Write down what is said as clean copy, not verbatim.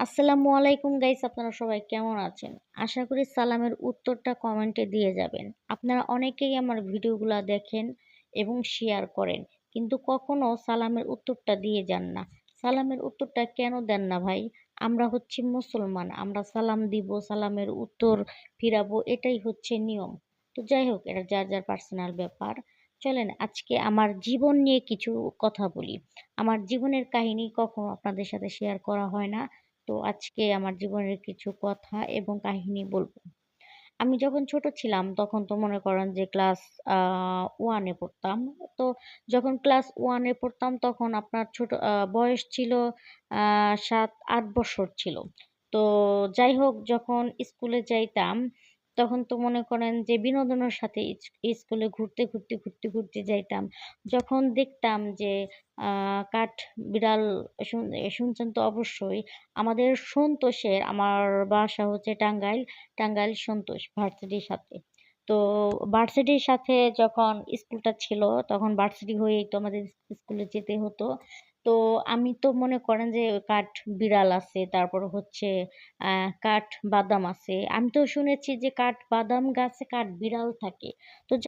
আসসালামু আলাইকুম গাইস, আপনারা সবাই কেমন আছেন? আশা করি সালামের উত্তরটা কমেন্টে দিয়ে যাবেন। আপনারা অনেকেই আমার ভিডিওগুলা দেখেন এবং শেয়ার করেন, কিন্তু কখনো সালামের উত্তরটা দিয়ে যান না। সালামের উত্তরটা কেন দেন না ভাই? আমরা হচ্ছি মুসলমান, আমরা সালাম দিব, সালামের উত্তর ফিরাবো, এটাই হচ্ছে নিয়ম। তো যাই হোক, এটা যার যার পার্সোনাল ব্যাপার। চলেন আজকে আমার জীবন নিয়ে কিছু কথা বলি। আমার জীবনের কাহিনী কখনো আপনাদের সাথে শেয়ার করা হয় না। তো আজকে আমার জীবনের কিছু কথা এবং কাহিনী বলবো। আমি যখন ছোট ছিলাম তখন তো মনে করেন যে ক্লাস 1 এ পড়তাম। তো যখন ক্লাস 1 এ পড়তাম তখন আপনার ছোট বয়স ছিল ৭-৮ বছর ছিল। তো যাই হোক, যখন স্কুলে যাইতাম তখন তো মনে করেন যে বিনোদনের সাথে স্কুলে ঘুরতে যাইতাম। যখন দেখতাম যে কাঠ বিড়াল, শুনছেন তো অবশ্যই। আমাদের সন্তোষের, আমার বাসা হচ্ছে টাঙ্গাইল সন্তোষ ভার্সিটির সাথে। তো ভার্সিটির সাথে যখন স্কুলটা ছিল তখন ভার্সিটি হয়েই তো আমাদের স্কুলে যেতে হতো। তো আমি তো মনে করেন যে কাঠ বিড়াল আছে, তারপর হচ্ছে কাঠ বাদাম আছে। আমি তো শুনেছি যে কাঠ বাদাম গাছে কাঠ বিড়াল থাকে। তো